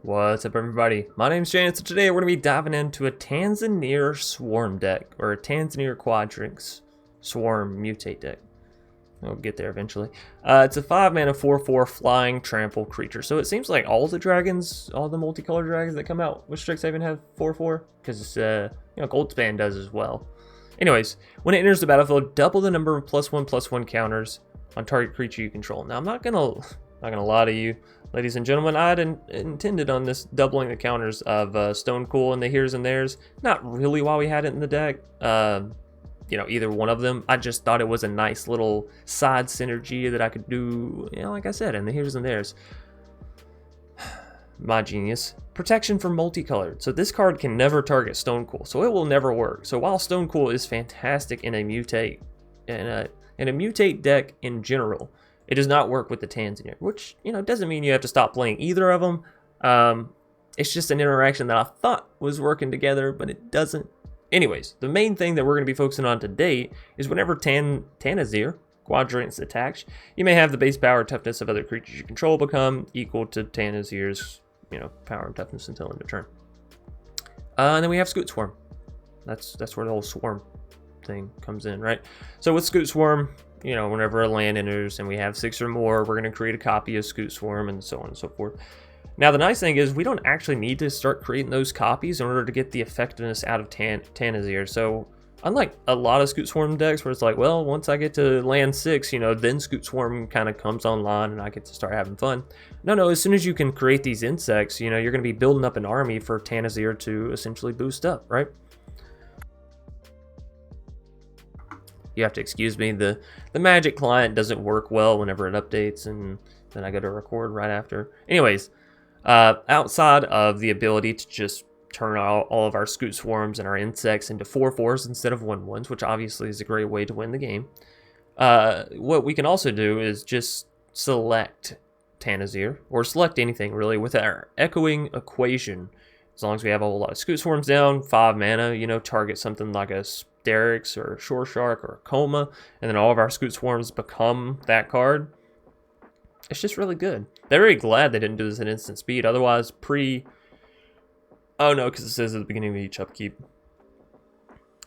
What's up, everybody? My name's Jane, and today we're going to be diving into a Tanazir Swarm deck, or a Tanazir Quadrinx Swarm Mutate deck. We'll get there eventually. It's a 5-mana 4/4 flying trample creature. So it seems like all the dragons, all the multicolored dragons that come out with Strixhaven have 4/4, because Goldspan does as well. Anyways, when it enters the battlefield, double the number of +1/+1 counters on target creature you control. Now I'm not gonna lie to you, ladies and gentlemen. I had intended on this doubling the counters of Stone Cool and the Here's and There's. Not really why we had it in the deck. Either one of them. I just thought it was a nice little side synergy that I could do, like I said, in the Here's and There's. My genius. Protection from multicolored. So this card can never target Stone Cool, so it will never work. So while Stone Cool is fantastic in a mutate, in a mutate deck in general, it does not work with the Tanazir, which, doesn't mean you have to stop playing either of them. It's just an interaction that I thought was working together, but it doesn't. Anyways, the main thing that we're going to be focusing on today is whenever Tanazir Quadrinx attacks, you may have the base power and toughness of other creatures you control become equal to Tanazir's, power and toughness until end of turn. And then we have Scoot Swarm. That's where the whole swarm thing comes in, right? So with Scoot Swarm, whenever a land enters and we have 6 or more, we're going to create a copy of Scoot Swarm and so on and so forth. Now, the nice thing is we don't actually need to start creating those copies in order to get the effectiveness out of Tanazir. So unlike a lot of Scoot Swarm decks where it's like, well, once I get to land 6, then Scoot Swarm kind of comes online and I get to start having fun. No, as soon as you can create these insects, you're going to be building up an army for Tanazir to essentially boost up, right? You have to excuse me, the Magic client doesn't work well whenever it updates, and then I go to record right after. Anyways, outside of the ability to just turn all of our Scoot Swarms and our insects into 4/4s instead of 1/1s, which obviously is a great way to win the game, what we can also do is just select Tanazir, or select anything really, with our echoing equation. As long as we have a whole lot of Scoot Swarms down, 5 mana, target something like a Derricks or a Shore Shark or a Coma, and then all of our Scoot Swarms become that card. It's just really good. They're very glad they didn't do this at instant speed. Otherwise, oh no, because it says at the beginning of each upkeep.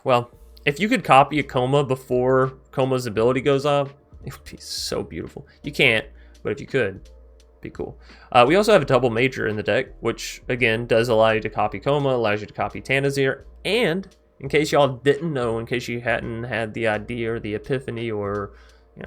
Well, if you could copy a Coma before Coma's ability goes off, it would be so beautiful. You can't, but if you could, it'd be cool. We also have a double major in the deck, which again does allow you to copy Coma, allows you to copy Tanazir, and in case y'all didn't know, in case you hadn't had the idea or the epiphany, or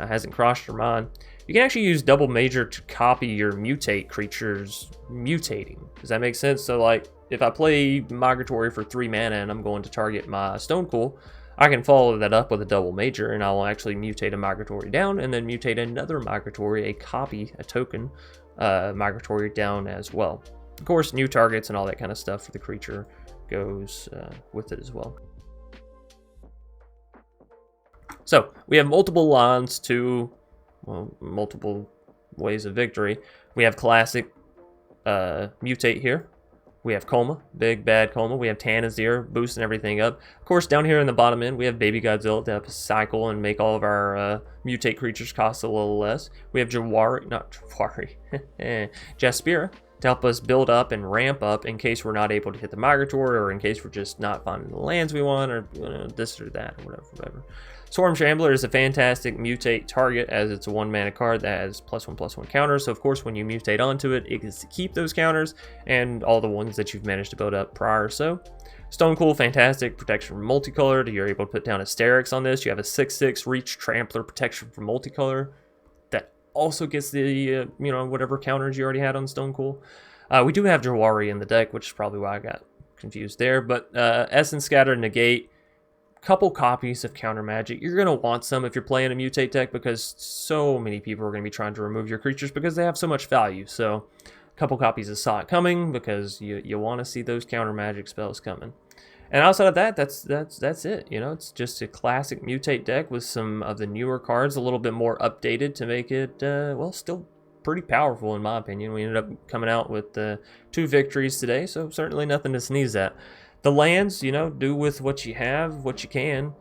hasn't crossed your mind, you can actually use double major to copy your mutate creatures mutating. Does that make sense? So like, if I play Migratory for 3 mana and I'm going to target my Stone Cool, I can follow that up with a double major, and I will actually mutate a Migratory down, and then mutate another Migratory, a token Migratory down as well. Of course, new targets and all that kind of stuff for the creature goes with it as well. So we have multiple lines to, multiple ways of victory. We have classic mutate here. We have Coma, big bad Coma. We have Tanazir boosting everything up. Of course, down here in the bottom end, we have Baby Godzilla to help us cycle and make all of our mutate creatures cost a little less. We have Jaspera to help us build up and ramp up in case we're not able to hit the Migratory, or in case we're just not finding the lands we want, or this or that, or whatever. Swarm Shambler is a fantastic mutate target, as it's a 1-mana card that has +1/+1 counters. So of course, when you mutate onto it, it gets to keep those counters and all the ones that you've managed to build up prior. So Stone Cool, fantastic protection from multicolored. You're able to put down a Derricks on this. You have a 6/6 reach trampler protection from multicolor that also gets the whatever counters you already had on Stone Cool. We do have Jawari in the deck, which is probably why I got confused there. But Essence Scatter, negate. Couple copies of counter magic. You're going to want some if you're playing a mutate deck, because so many people are going to be trying to remove your creatures because they have so much value. So a couple copies of Saw It Coming, because you want to see those counter magic spells coming. And outside of that, that's it. It's just a classic mutate deck with some of the newer cards a little bit more updated to make it still pretty powerful in my opinion. We ended up coming out with 2 victories today, so certainly nothing to sneeze at. The lands, do with what you have, what you can.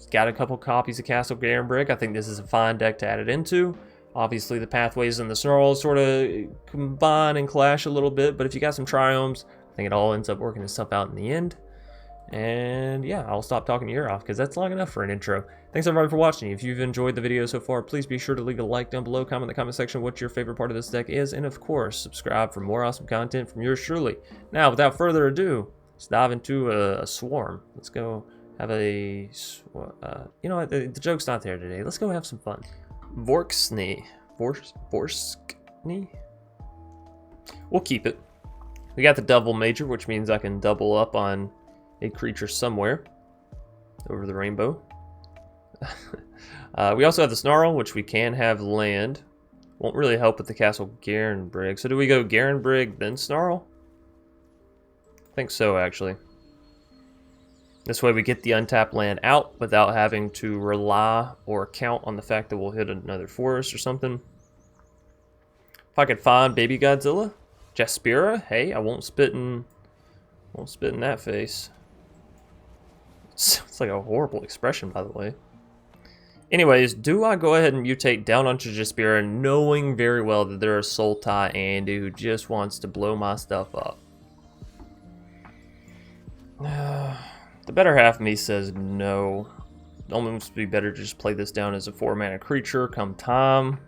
Got a couple copies of Castle Garenbrick. I think this is a fine deck to add it into. Obviously, the pathways and the snarls sort of combine and clash a little bit, but if you got some triomes, I think it all ends up working itself out in the end. And yeah, I'll stop talking your ear off because that's long enough for an intro. Thanks everybody for watching. If you've enjoyed the video so far, please be sure to leave a like down below, comment in the comment section what your favorite part of this deck is, and of course, subscribe for more awesome content from yours truly. Now, without further ado, let's dive into a swarm. Let's go have a, you know what, the joke's not there today. Let's go have some fun. Vorskni. We'll keep it. We got the double major, which means I can double up on a creature somewhere over the rainbow. We also have the Snarl, which we can have land. Won't really help with the Castle Garenbrig. So do we go Garenbrig, then Snarl? I think so, actually. This way we get the untapped land out without having to rely or count on the fact that we'll hit another forest or something. If I could find Baby Godzilla, Jaspera, hey, I won't spit in that face. It's like a horrible expression, by the way. Anyways, do I go ahead and mutate down onto Jaspera, knowing very well that there is Sultai Andy who just wants to blow my stuff up? The better half of me says no. It almost be better to just play this down as a 4-mana creature come time.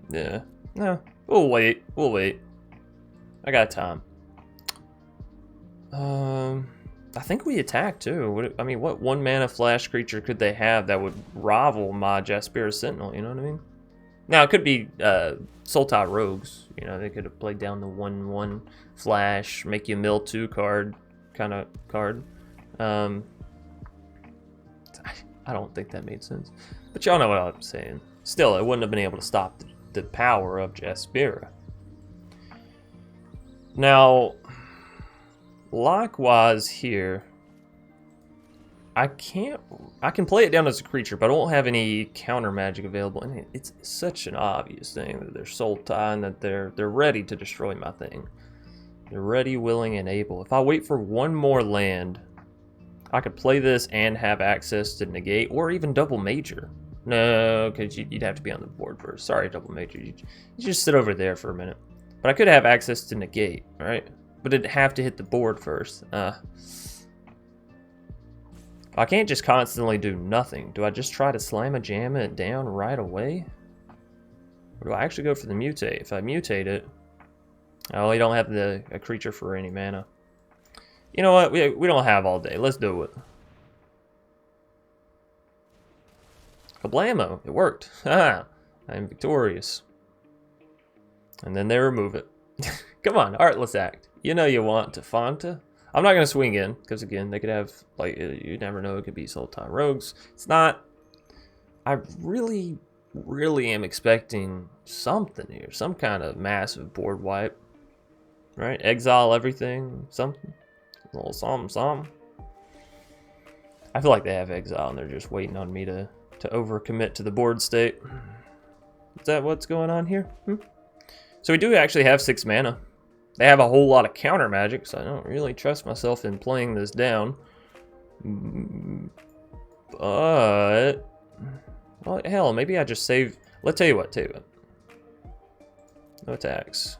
Yeah. No. We'll wait. We'll wait. I got time. I think we attack too. I mean, what 1-mana flash creature could they have that would rival my Jaspera Sentinel? You know what I mean? Now, it could be Sultai Rogues. You know, they could have played down the 1/1 flash, make you mill 2 card kind of card. I don't think that made sense. But y'all know what I'm saying. Still, it wouldn't have been able to stop the power of Jaspera. Now, likewise here, I can play it down as a creature, but I don't have any counter magic available. And it's such an obvious thing that they're Sultai and that they're ready to destroy my thing. They're ready, willing, and able. If I wait for one more land, I could play this and have access to negate or even double major. No, because you'd have to be on the board first. Sorry, double major. You just sit over there for a minute. But I could have access to negate, right? But it'd have to hit the board first. I can't just constantly do nothing. Do I just try to slam a jam it down right away? Or do I actually go for the mutate? If I mutate it... Oh, we don't have a creature for any mana. You know what? We don't have all day. Let's do it. Kablamo! It worked. Haha! I'm victorious. And then they remove it. Come on, Artless Act. You know you want to Fanta. I'm not going to swing in, because again, they could have, like, you never know, it could be Sultai Rogues. It's not... I really am expecting something here. Some kind of massive board wipe. Right? Exile everything. Something. A little something. I feel like they have exile, and they're just waiting on me to overcommit to the board state. Is that what's going on here? So we do actually have 6 mana. They have a whole lot of counter magic, so I don't really trust myself in playing this down. But... well, hell, maybe I just save... Let's tell you what. No attacks.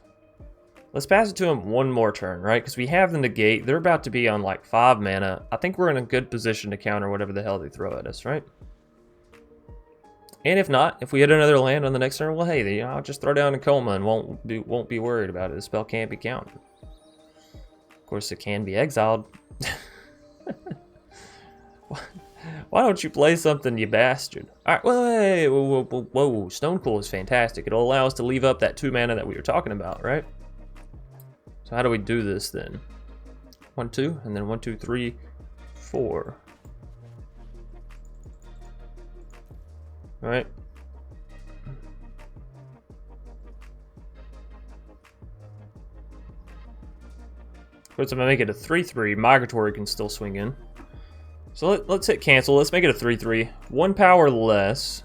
Let's pass it to him one more turn, right? Because we have the negate. They're about to be on like 5 mana. I think we're in a good position to counter whatever the hell they throw at us, right? And if not, if we hit another land on the next turn, well, hey, I'll just throw down a coma and won't be worried about it. The spell can't be countered. Of course, it can be exiled. Why don't you play something, you bastard? All right, well, hey, whoa, Stone Cool is fantastic. It'll allow us to leave up that 2 mana that we were talking about, right? So how do we do this then? 1, 2, and then 1, 2, 3, 4. All right. Of course, if I make it a 3/3, Migratory can still swing in. So let's hit cancel. Let's make it a 3/3. 1 power less,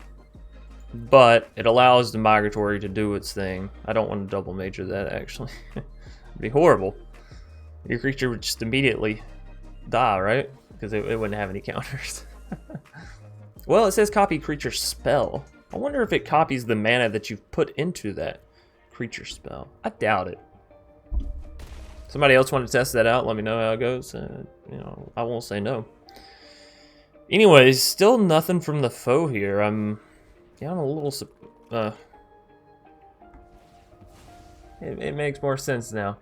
but it allows the Migratory to do its thing. I don't want to double major that, actually. It'd be horrible. Your creature would just immediately die, right? Because it wouldn't have any counters. Well, it says copy creature spell. I wonder if it copies the mana that you've put into that creature spell. I doubt it. Somebody else want to test that out? Let me know how it goes. You know, I won't say no. Anyways, still nothing from the foe here. I'm a little... It makes more sense now.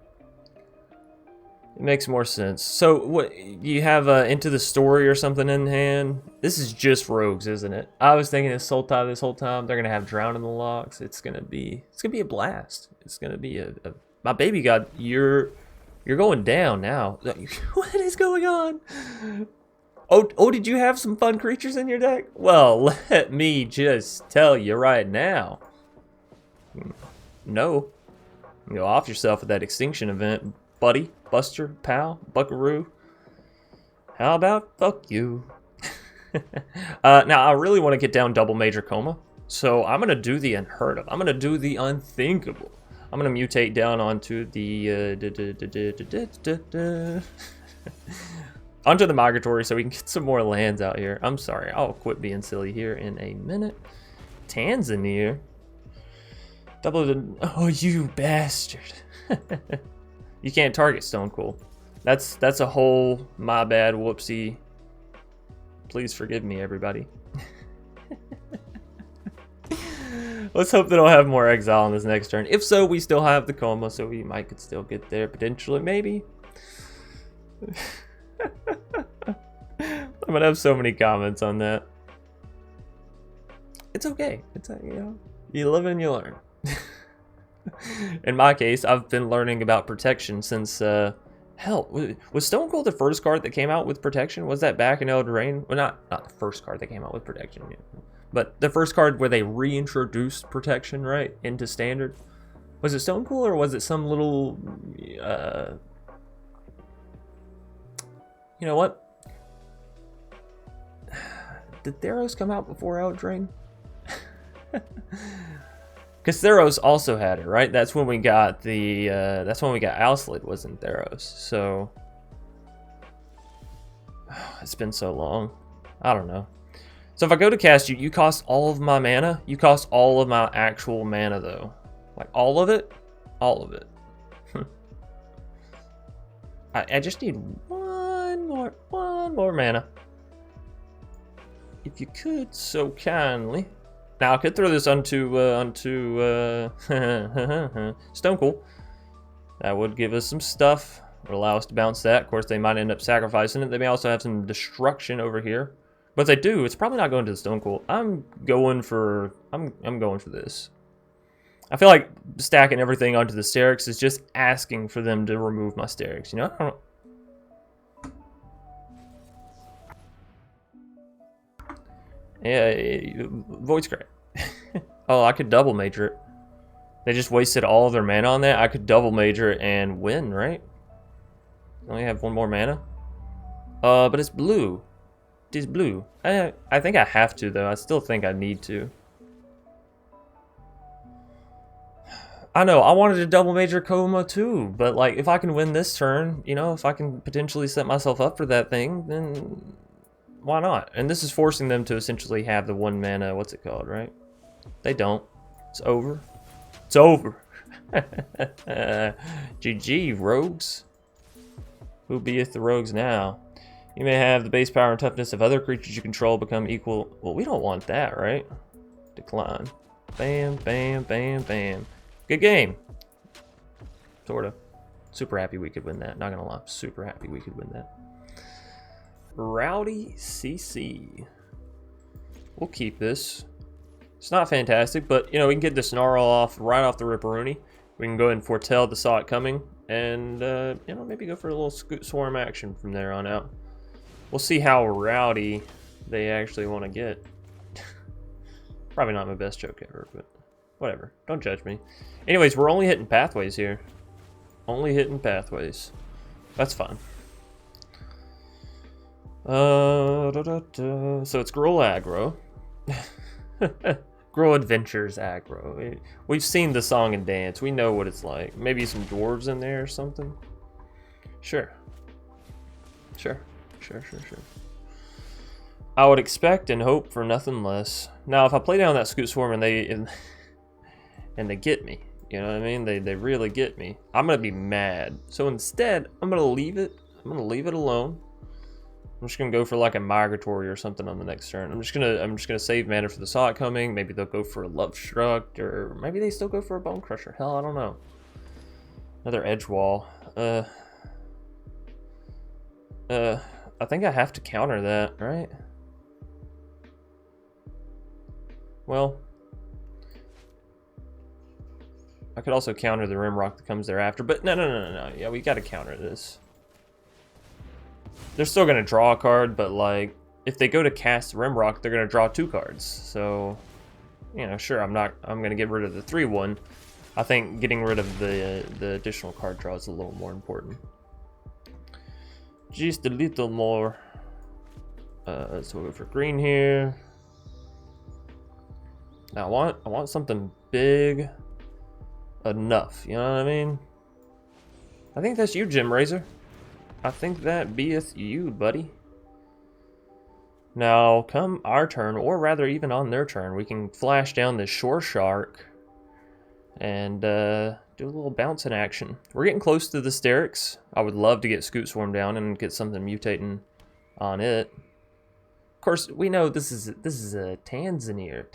It makes more sense. So, what, you have Into the Story or something in hand? This is just rogues, isn't it? I was thinking it's Sultai this whole time. They're gonna have Drown in the Locks. It's gonna be a blast. It's gonna be my baby god. You're going down now. What is going on? Oh, did you have some fun creatures in your deck? Well, let me just tell you right now. No. Go off yourself with that extinction event, buddy, buster, pal, buckaroo. How about fuck you? Now, I really want to get down double major coma, so I'm going to do the unheard of. I'm going to do the unthinkable. I'm going to mutate down onto the... onto the migratory so we can get some more lands out here. I'm sorry, I'll quit being silly here in a minute. Tanazir. Double the... Oh, you bastard. You can't target Stone Cool. That's a whole my bad whoopsie. Please forgive me, everybody. Let's hope that I'll have more exile on this next turn. If so, we still have the coma, so we might could still get there potentially, maybe. I'm gonna have so many comments on that. It's okay. It's you know, you live and you learn. In my case, I've been learning about protection since hell, was Stone Cold the first card that came out with protection? Was that back in Elden Ring? Well, not the first card that came out with protection, but the first card where they reintroduced protection, right, into standard. Was it Stone Cold or was it some little you know what? Did Theros come out before Elden Ring? Because Theros also had it, right? That's when we got the Alslid was in Theros. So it's been so long. I don't know. So if I go to cast you, you cost all of my mana. You cost all of my actual mana though. Like all of it? All of it. I just need one more mana. If you could so kindly. Now I could throw this onto Stone Cool. That would give us some stuff. Would allow us to bounce that. Of course, they might end up sacrificing it. They may also have some destruction over here. But if they do, it's probably not going to the Stone Cool. I'm going for this. I feel like stacking everything onto the Sterix is just asking for them to remove my Sterix. You know, I don't. Yeah, Void Scrap. Oh, I could double major it. They just wasted all of their mana on that. I could double major it and win, right? Only have one more mana. But it's blue. It is blue. I think I have to though. I still think I need to. I know, I wanted to double major coma too, but like if I can win this turn, you know, if I can potentially set myself up for that thing, then why not? And this is forcing them to essentially have the one mana, what's it called, right? They don't. It's over. It's over. GG, rogues. Who beeth the rogues now? You may have the base power and toughness of other creatures you control become equal. Well, we don't want that, right? Decline. Bam, bam, bam, bam. Good game. Sorta. Super happy we could win that. Not gonna lie. Super happy we could win that. Rowdy CC. We'll keep this. It's not fantastic, but you know, we can get the Snarl off right off the Ripperoonie. We can go ahead and foretell the Saw It Coming, and you know, maybe go for a little swarm action from there on out. We'll see how rowdy they actually want to get. Probably not my best joke ever, but whatever. Don't judge me. Anyways, we're only hitting pathways here. Only hitting pathways. That's fine. So it's Gruul aggro. Gruul Adventures aggro. We've seen the song and dance. We know what it's like. Maybe some dwarves in there or something. Sure. Sure. I would expect and hope for nothing less. Now, if I play down that Scoot Swarm and they get me, you know what I mean? They really get me, I'm gonna be mad. So instead, I'm gonna leave it. I'm gonna leave it alone. I'm just gonna go for like a migratory or something on the next turn. I'm just gonna save mana for the Saw It Coming. Maybe they'll go for a Love Struck, or maybe they still go for a Bone Crusher. Hell, I don't know. Another Edge Wall. I think I have to counter that, right? Well, I could also counter the Rimrock that comes thereafter, but no. Yeah, we gotta counter this. They're still gonna draw a card, but like, if they go to cast Rimrock, they're gonna draw 2 cards. So, you know, sure, I'm gonna get rid of the 3/1. I think getting rid of the additional card draw is a little more important. Just a little more. So we'll go for green here. Now I want something big enough, you know what I mean? I think that's you, Jim Razor. I think that beeth you, buddy. Now, come our turn, or rather even on their turn, we can flash down this Shore Shark and do a little bouncing action. We're getting close to the Sterix. I would love to get Scoot Swarm down and get something mutating on it. Of course, we know this is a Tanazir.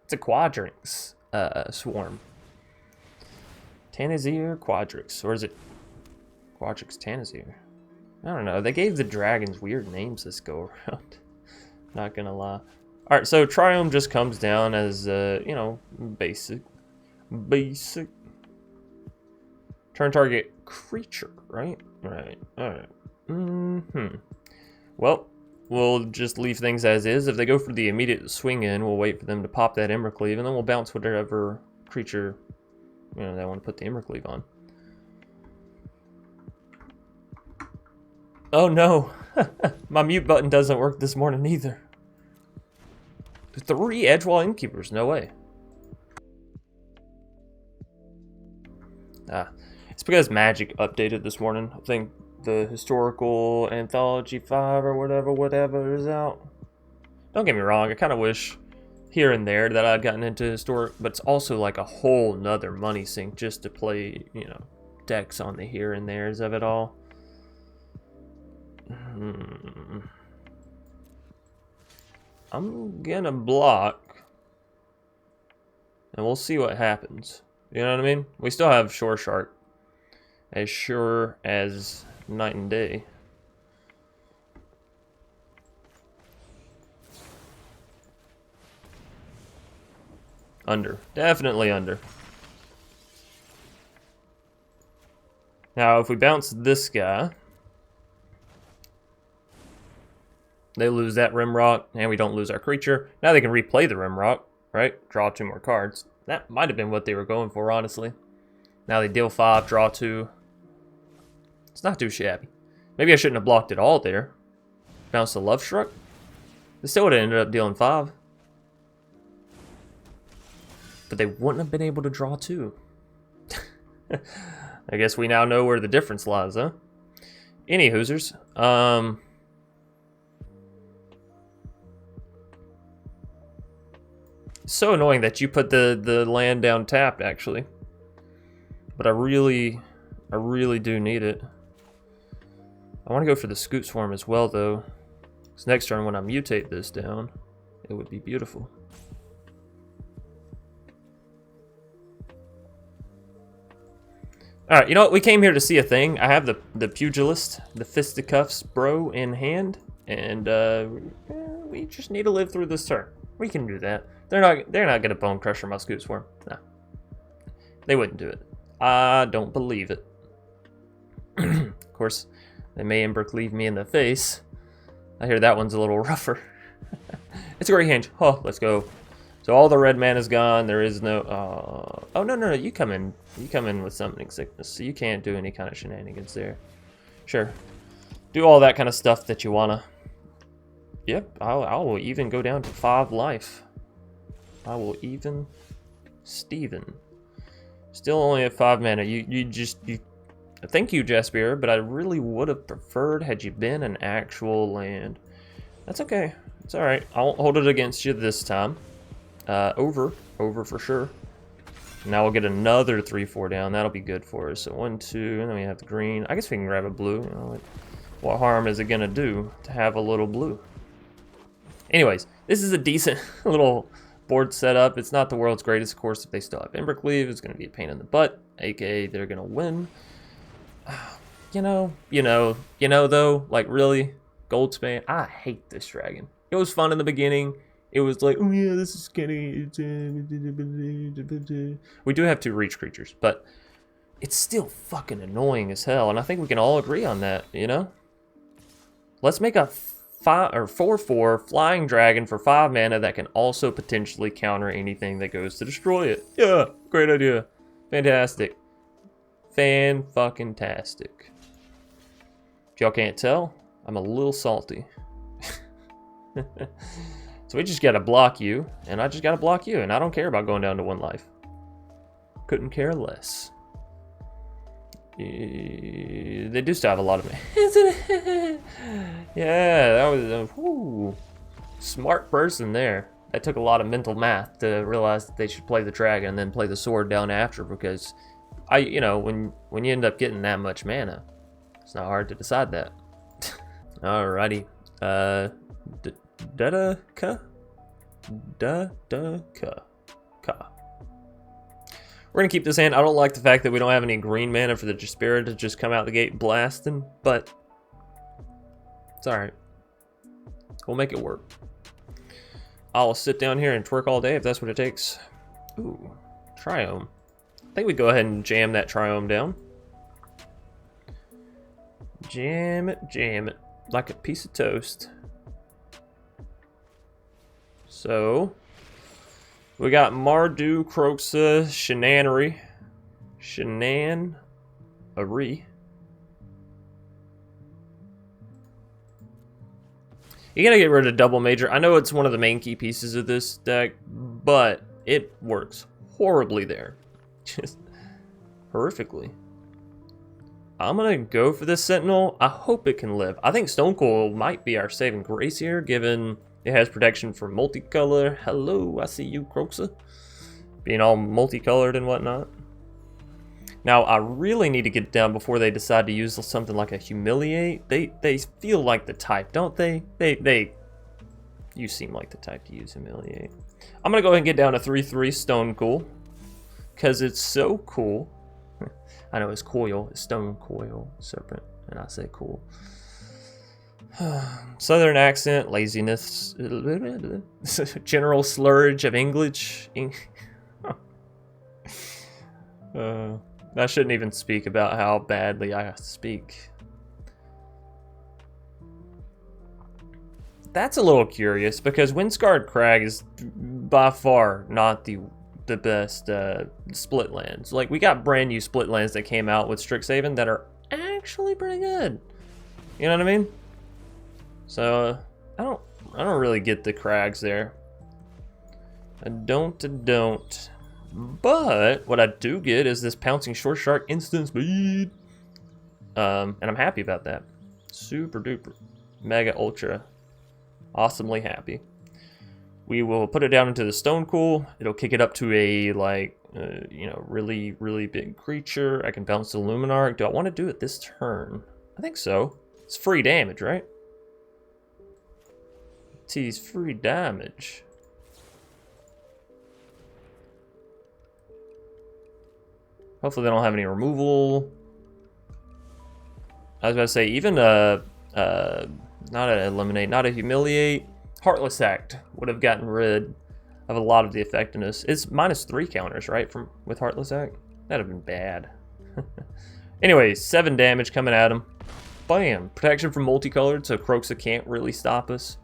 It's a Quadrix swarm. Tanazir Quadrix, or is it Quadrix Tanazir? I don't know. They gave the dragons weird names this go around. Not gonna lie. All right, so Triome just comes down as you know, basic. Turn target creature, right? Right. All right. Well, we'll just leave things as is. If they go for the immediate swing in, we'll wait for them to pop that Embercleave, and then we'll bounce whatever creature, you know, they want to put the Embercleave on. Oh no, my mute button doesn't work this morning either. 3 Edgewall Innkeepers, no way. It's because Magic updated this morning. I think the historical anthology 5 or whatever is out. Don't get me wrong, I kind of wish here and there that I'd gotten into historic, but it's also like a whole nother money sink just to play, you know, decks on the here and there's of it all. I'm gonna block, and we'll see what happens. You know what I mean? We still have Shore Shark, as sure as night and day. Under. Definitely under. Now, if we bounce this guy, they lose that Rimrock, and we don't lose our creature. Now they can replay the Rimrock, right? Draw 2 more cards. That might have been what they were going for, honestly. Now they deal 5, draw 2. It's not too shabby. Maybe I shouldn't have blocked it all there. Bounce the Love Struck. They still would have ended up dealing 5. But they wouldn't have been able to draw 2. I guess we now know where the difference lies, huh? Any hoosers. So annoying that you put the land down tapped, actually. But I really do need it. I want to go for the Scoot Swarm as well, though. Because next turn, when I mutate this down, it would be beautiful. Alright, you know what? We came here to see a thing. I have the Pugilist, the Fisticuffs bro in hand. And we just need to live through this turn. We can do that. They're not gonna Bone Crusher my Scoot Swarm. No. They wouldn't do it. I don't believe it. Of course, they may Embercleave me in the face. I hear that one's a little rougher. It's a great hinge. Oh, let's go. So all the red mana's gone. There is no. Oh no! You come in with Summoning Sickness, so you can't do any kind of shenanigans there. Sure, do all that kind of stuff that you wanna. Yep, I will even go down to 5 life. I will even Steven. Still only at 5 mana. You thank you, Jaspier, but I really would have preferred had you been an actual land. That's okay. It's all right. I won't hold it against you this time. Over for sure. Now we'll get another 3/4 down. That'll be good for us. So 1, 2, and then we have the green. I guess we can grab a blue. You know, like, what harm is it gonna do to have a little blue? Anyways, this is a decent little board setup. It's not the world's greatest, of course. If they still have Embercleave, it's gonna be a pain in the butt. AKA, they're gonna win. You know though, like really, Goldspan. I hate this dragon. It was fun in the beginning. It was like, oh yeah, this is getting. We do have 2 reach creatures, but it's still fucking annoying as hell, and I think we can all agree on that. You know, let's make a 4/4 flying dragon for 5 mana that can also potentially counter anything that goes to destroy it. Yeah, great idea, fantastic, fan-fucking-tastic. If y'all can't tell, I'm a little salty. So we just gotta block you, and I just gotta block you, and I don't care about going down to 1 life. Couldn't care less. They do still have a lot of yeah, that was a smart person there. That took a lot of mental math to realize that they should play the dragon and then play the sword down after, because you know, when you end up getting that much mana, it's not hard to decide that. Alrighty. We're gonna keep this hand. I don't like the fact that we don't have any green mana for the Jaspera to just come out the gate blasting, but it's alright. We'll make it work. I'll sit down here and twerk all day if that's what it takes. Ooh, Triome. I think we go ahead and jam that Triome down. Jam it like a piece of toast. So we got Mardu, Croxa, Shenanery. You gotta get rid of Double Major. I know it's one of the main key pieces of this deck, but it works horribly there. Just horrifically. I'm gonna go for this Sentinel. I hope it can live. I think Stonecoil might be our saving grace here, given it has protection for multicolor. Hello, I see you, Croxa. Being all multicolored and whatnot. Now, I really need to get it down before they decide to use something like a Humiliate. They feel like the type, don't they? You seem like the type to use Humiliate. I'm gonna go ahead and get down to 3/3 Stonecoil, because it's so cool. I know it's coil, it's Stonecoil Serpent, and I say cool. Southern accent, laziness, general slurge of English. I shouldn't even speak about how badly I speak. That's a little curious, because Windscarred Crag is by far not the best split lands. Like, we got brand new split lands that came out with Strixhaven that are actually pretty good. You know what I mean? So I don't really get the Crags there. I don't. But what I do get is this Pouncing Short Shark instant speed. And I'm happy about that. Super duper. Mega ultra. Awesomely happy. We will put it down into the Stonecoil. It'll kick it up to a, like, you know, really, really big creature. I can bounce the Luminarch. Do I want to do it this turn? I think so. It's free damage, right? It's free damage. Hopefully they don't have any removal. I was about to say, even not a Eliminate, not a Humiliate. Heartless Act would have gotten rid of a lot of the effectiveness. It's -3 counters, right, with Heartless Act? That'd have been bad. Anyways, 7 damage coming at him. Bam! Protection from multicolored, so Croxa can't really stop us.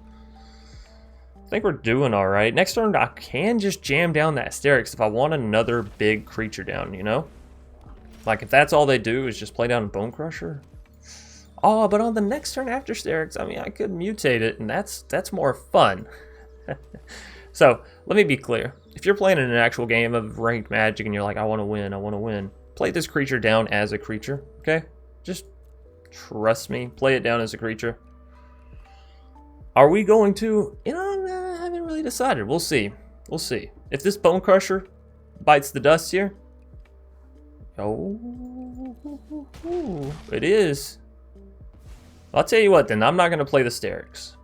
I think we're doing alright. Next turn, I can just jam down that Asterix if I want another big creature down, you know? Like, if that's all they do is just play down Bone Crusher. Oh, but on the next turn after Asterix, I mean, I could mutate it, and that's more fun. So, let me be clear. If you're playing in an actual game of ranked Magic and you're like, I want to win, play this creature down as a creature, okay? Just trust me, play it down as a creature. Are we going to? You know, I haven't really decided. We'll see. We'll see. If this Bone Crusher bites the dust here. Oh, it is. I'll tell you what, then. I'm not going to play the Sterix.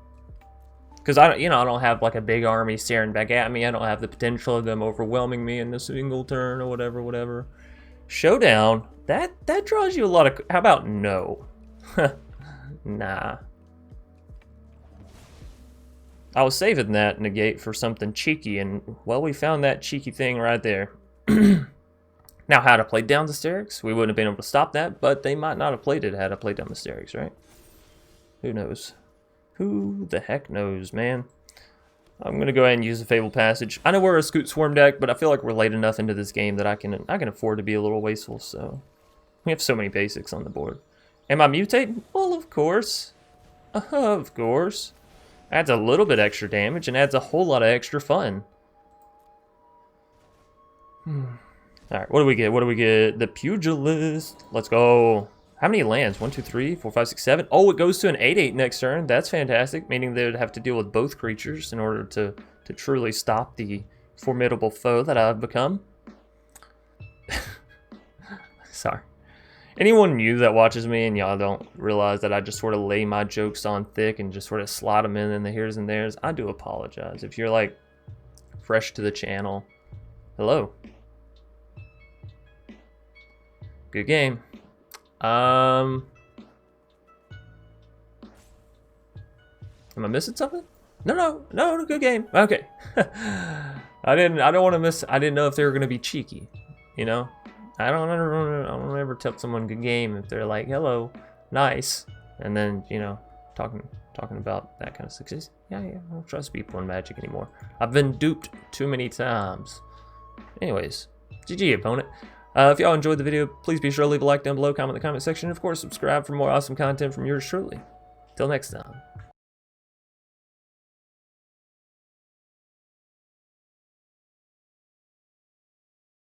Because I don't have like a big army staring back at me. I don't have the potential of them overwhelming me in a single turn or whatever. Showdown. That draws you a lot of. How about no? Nah. I was saving that negate for something cheeky, and well, we found that cheeky thing right there. Now, how to play down the Sterix? We wouldn't have been able to stop that, but they might not have played it had I played down the Sterix, right? Who knows? Who the heck knows, man? I'm gonna go ahead and use the Fable Passage. I know we're a Scoot Swarm deck, but I feel like we're late enough into this game that I can afford to be a little wasteful. So we have so many basics on the board. Am I mutating? Well, of course. Of course. Adds a little bit extra damage and adds a whole lot of extra fun. Alright, what do we get? What do we get? The Pugilist. Let's go. How many lands? 1, 2, 3, 4, 5, 6, 7. Oh, it goes to an 8/8 next turn. That's fantastic, meaning they would have to deal with both creatures in order to truly stop the formidable foe that I've become. Sorry. Anyone new that watches me and y'all don't realize that I just sort of lay my jokes on thick and just sort of slot them in the here's and there's, I do apologize. If you're like fresh to the channel, hello. Good game. Am I missing something? No, good game. Okay. I didn't know if they were gonna be cheeky, you know? I don't ever tell someone good game if they're like, hello, nice, and then, you know, talking about that kind of success. Yeah, I don't trust people in Magic anymore. I've been duped too many times. Anyways, GG opponent. If y'all enjoyed the video, please be sure to leave a like down below, comment in the comment section, and of course subscribe for more awesome content from yours truly. Till next time.